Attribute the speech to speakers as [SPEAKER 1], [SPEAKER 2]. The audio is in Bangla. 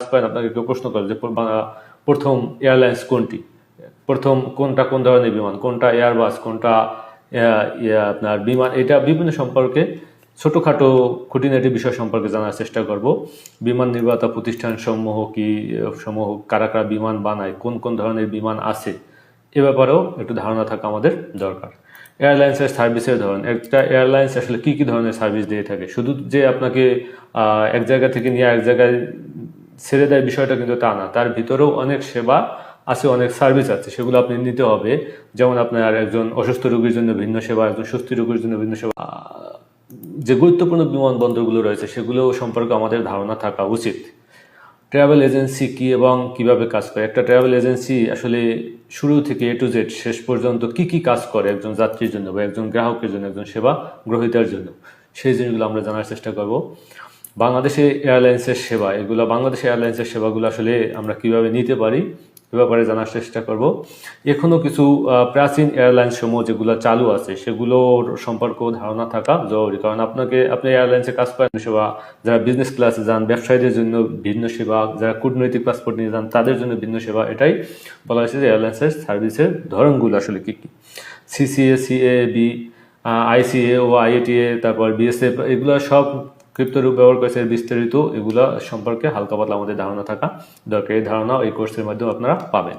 [SPEAKER 1] করেন আপনাকে কেউ প্রশ্ন করে যে প্রথম এয়ারলাইন্স কোনটি, প্রথম কোনটা কোন ধরনের বিমান, কোনটা এয়ারবাস, কোনটা আপনার বিমান, এটা বিভিন্ন সম্পর্কে ছোটোখাটো খুঁটিনাটি বিষয় সম্পর্কে জানার চেষ্টা করব। বিমান নির্মাতা প্রতিষ্ঠান সমূহ কারা কারা বিমান বানায়, কোন কোন ধরনের বিমান আছে, এ ব্যাপারেও একটু ধারণা থাকা আমাদের দরকার। এয়ারলাইন্সের সার্ভিসের ধরন, একটা এয়ারলাইন্স আসলে কি কি ধরনের সার্ভিস দিয়ে থাকে, শুধু যে আপনাকে এক জায়গা থেকে নিয়ে এক জায়গায় ছেড়ে দেয় বিষয়টা কিন্তু তা না, তার ভিতরেও অনেক সেবা আছে, অনেক সার্ভিস আছে, সেগুলো আপনি নিতে হবে। যেমন আপনার একজন অসুস্থ রোগীর জন্য ভিন্ন সেবা, একজন সুস্থ রোগীর জন্য ভিন্ন সেবা। যে গুরুত্বপূর্ণ বিমানবন্দরগুলো রয়েছে সেগুলো সম্পর্কে আমাদের ধারণা থাকা উচিত। ট্রাভেল এজেন্সি কি এবং কিভাবে কাজ করে, একটা ট্রাভেল এজেন্সি আসলে শুরু থেকে A to Z শেষ পর্যন্ত কি কি কাজ করে একজন যাত্রীর জন্য বা একজন গ্রাহকের জন্য, একজন সেবা গ্রহীতার জন্য, সেই জিনিসগুলো আমরা জানার চেষ্টা করব। বাংলাদেশে এয়ারলাইন্সের সেবা, বাংলাদেশ এয়ারলাইন্সের সেবাগুলো আসলে আমরা কিভাবে নিতে পারি এ ব্যাপারে জানার চেষ্টা করব। এখনো কিছু প্রাচীন এয়ারলাইন্স সমূহ যেগুলো চালু আছে সেগুলোর সম্পর্কেও ধারণা থাকা জরুরি, কারণ আপনি এয়ারলাইন্সে কাজ করেন সেবা, যারা বিজনেস ক্লাসে যান, ব্যবসায়ীদের জন্য ভিন্ন সেবা, যারা কূটনৈতিক পাসপোর্ট নিয়ে যান তাদের জন্য ভিন্ন সেবা, এটাই বলা হয়েছে যে এয়ারলাইন্সের সার্ভিসের ধরনগুলো আসলে কী কী। CCA, CAB, ICA ও IATA, তারপর BSF, এগুলো সব ক্রিপ্টোরূপ ব্যবহার করেছে, বিস্তারিত এগুলো সম্পর্কে হালকা পাতলা আমাদের ধারণা থাকা দরকার। এই ধারণা এই কোর্সের মাধ্যমে আপনারা পাবেন।